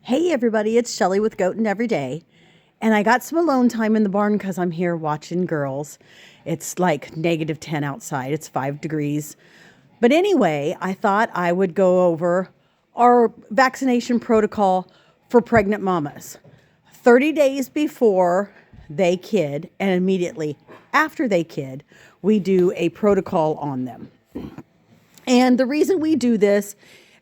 Hey everybody, it's Shelly with Goatin' Every Day. And I got some alone time in the barn because I'm here watching girls. It's like -10 outside, it's 5 degrees. But anyway, I thought I would go over our vaccination protocol for pregnant mamas. 30 days before they kid and immediately after they kid, we do a protocol on them. And the reason we do this,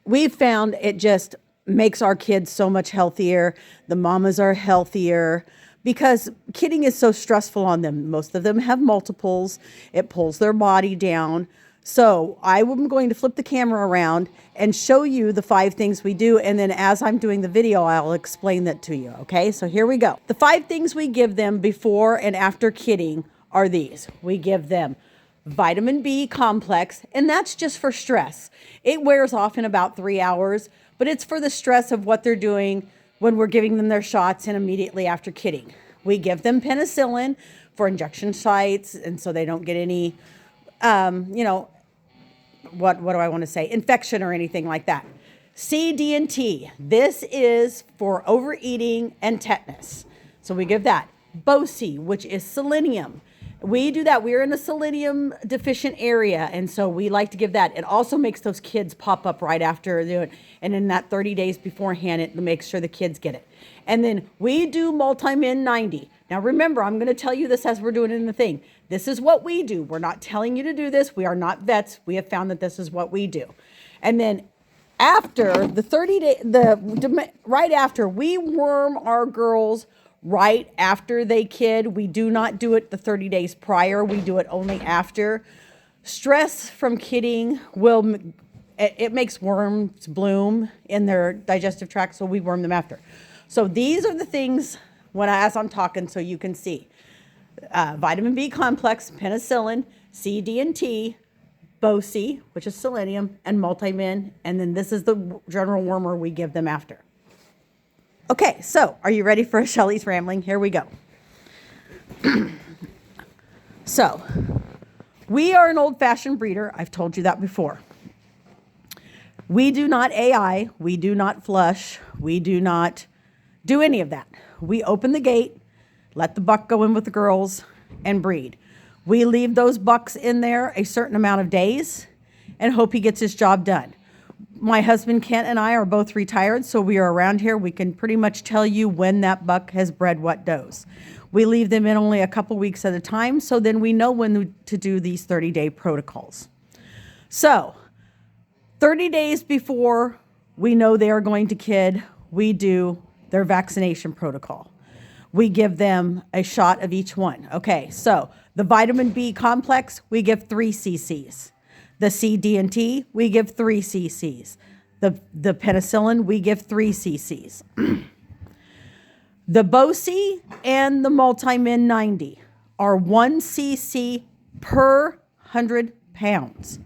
we've found it just makes our kids so much healthier. The mamas are healthier because kidding is so stressful on them. Most of them have multiples. It pulls their body down. So I'm going to flip the camera around and show you the 5 things we do. And then as I'm doing the video, I'll explain that to you. Okay, so here we go. The 5 things we give them before and after kidding are these. We give them vitamin B complex, and that's just for stress. It wears off in about 3 hours, but it's for the stress of what they're doing when we're giving them their shots and immediately after kidding. We give them penicillin for injection sites, and so they don't get any, what do I want to say, infection or anything like that. C, D, and T. This is for overeating and tetanus. So we give that. BOCI, which is selenium. We do that. We're in a selenium deficient area, and so we like to give that. It also makes those kids pop up right after it, and in that 30 days beforehand, it makes sure the kids get it. And then we do multi-min 90. Now remember, I'm going to tell you this as we're doing it in the thing. This is what we do. We're not telling you to do this. We are not vets. We have found that this is what we do. And then after the 30 day, right after, we worm our girls right after they kid. We do not do it the 30 days prior. We do it only after. Stress from kidding it makes worms bloom in their digestive tract, so we worm them after. So these are the things as I'm talking so you can see. Vitamin B complex, penicillin, C, D, and T, BOCI, which is selenium, and multi-min, and then this is the general wormer we give them after. Okay, so are you ready for Shelly's rambling? Here we go. So, we are an old-fashioned breeder. I've told you that before. We do not AI. We do not flush. We do not do any of that. We open the gate, let the buck go in with the girls, and breed. We leave those bucks in there a certain amount of days and hope he gets his job done. My husband Kent and I are both retired, so we are around here. We can pretty much tell you when that buck has bred what does. We leave them in only a couple weeks at a time, so then we know when to do these 30-day protocols. So 30 days before we know they are going to kid, we do their vaccination protocol. We give them a shot of each one. Okay, so the vitamin B complex, we give 3 cc's. The C, D, and T, we give 3 cc's. The penicillin, we give 3 cc's. The BOCI and the multi-min 90 are 1 cc per 100 pounds.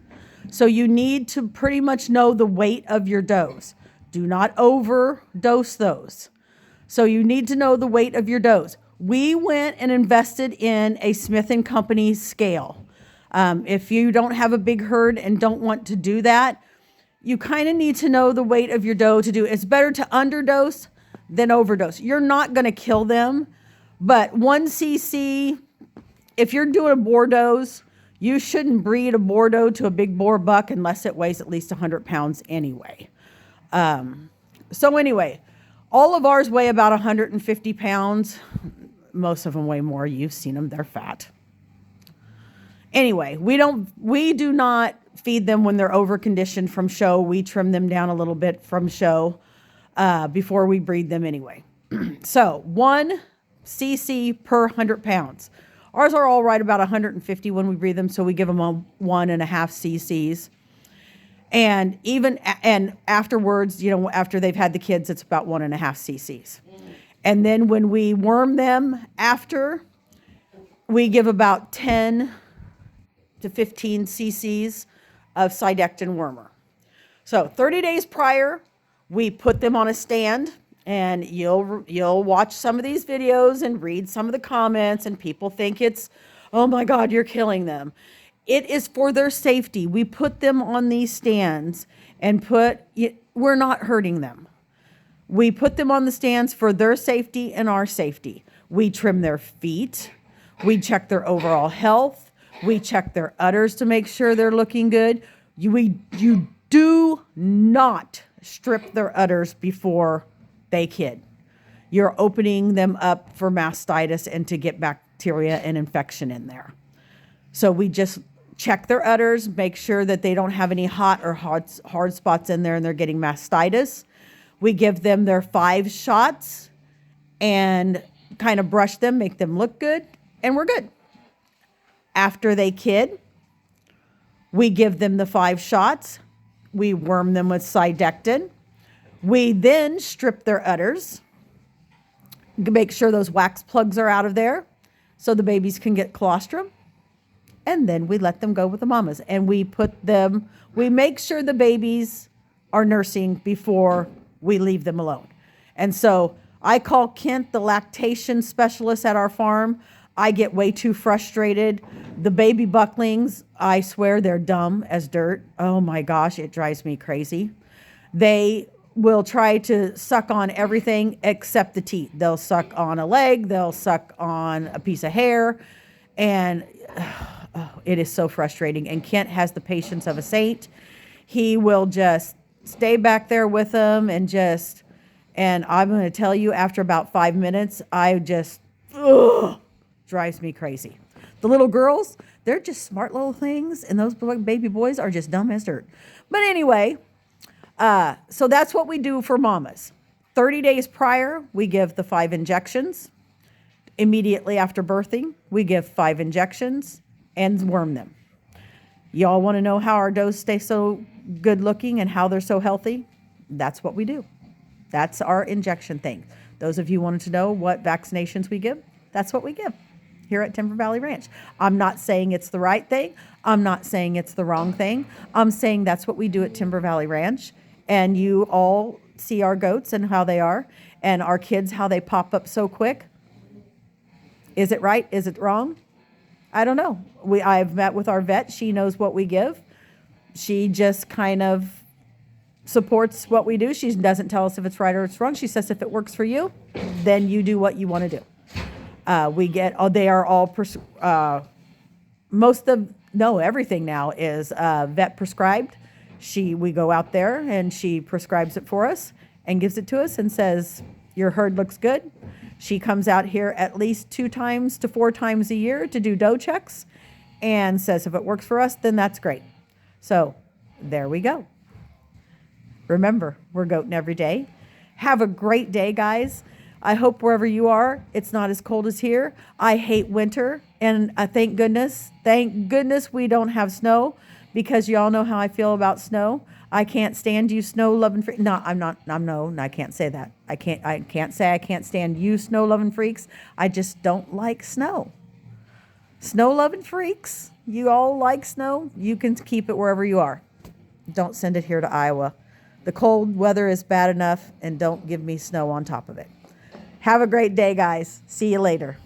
So you need to pretty much know the weight of your dose. Do not overdose those. So you need to know the weight of your dose. We went and invested in a Smith & Company scale. If you don't have a big herd and don't want to do that, you kind of need to know the weight of your doe to do. It's better to underdose than overdose. You're not going to kill them, but 1 cc, if you're doing a Bordeaux, you shouldn't breed a Bordeaux to a big boar buck unless it weighs at least 100 pounds anyway. So anyway, all of ours weigh about 150 pounds. Most of them weigh more. You've seen them. They're fat. Anyway, we do not feed them when they're overconditioned from show. We trim them down a little bit from show before we breed them anyway. So 1 cc per 100 pounds. Ours are all right about 150 when we breed them, so we give them a 1.5 cc's. And afterwards, after they've had the kids, it's about 1.5 cc's. And then when we worm them after, we give about 10 to 15 cc's of Cydectin wormer. So 30 days prior, we put them on a stand, and you'll watch some of these videos and read some of the comments, and people think it's, oh my God, you're killing them. It is for their safety. We put them on these stands and we're not hurting them. We put them on the stands for their safety and our safety. We trim their feet. We check their overall health. We check their udders to make sure they're looking good. You do not strip their udders before they kid. You're opening them up for mastitis and to get bacteria and infection in there. So we just check their udders, make sure that they don't have any hot or hard spots in there and they're getting mastitis. We give them their 5 shots and kind of brush them, make them look good, and we're good. After they kid, we give them the 5 shots. We worm them with Cydectin. We then strip their udders, make sure those wax plugs are out of there so the babies can get colostrum. And then we let them go with the mamas. And we make sure the babies are nursing before we leave them alone. And so I call Kent the lactation specialist at our farm. I get way too frustrated. The baby bucklings, I swear they're dumb as dirt. Oh my gosh, it drives me crazy. They will try to suck on everything except the teat. They'll suck on a leg, they'll suck on a piece of hair, and it is so frustrating. And Kent has the patience of a saint. He will just stay back there with them and I'm going to tell you, after about 5 minutes, drives me crazy. The little girls, they're just smart little things, and those baby boys are just dumb as dirt. But anyway, so that's what we do for mamas. 30 days prior, we give the 5 injections. Immediately after birthing, we give 5 injections and worm them. Y'all want to know how our does stay so good looking and how they're so healthy? That's what we do. That's our injection thing. Those of you wanted to know what vaccinations we give, that's what we give here at Timber Valley Ranch. I'm not saying it's the right thing. I'm not saying it's the wrong thing. I'm saying that's what we do at Timber Valley Ranch. And you all see our goats and how they are, and our kids, how they pop up so quick. Is it right? Is it wrong? I don't know. I've met with our vet. She knows what we give. She just kind of supports what we do. She doesn't tell us if it's right or it's wrong. She says if it works for you, then you do what you want to do. They are all, everything now is vet prescribed. We go out there and she prescribes it for us and gives it to us and says, your herd looks good. She comes out here at least 2 times to 4 times a year to do doe checks and says if it works for us, then that's great. So there we go. Remember, we're goating every day. Have a great day, guys. I hope wherever you are, it's not as cold as here. I hate winter, and thank goodness we don't have snow, because y'all know how I feel about snow. I can't stand you snow-loving freaks. No, I can't say that. I can't say I can't stand you snow-loving freaks. I just don't like snow. Snow-loving freaks, you all like snow. You can keep it wherever you are. Don't send it here to Iowa. The cold weather is bad enough, and don't give me snow on top of it. Have a great day, guys. See you later.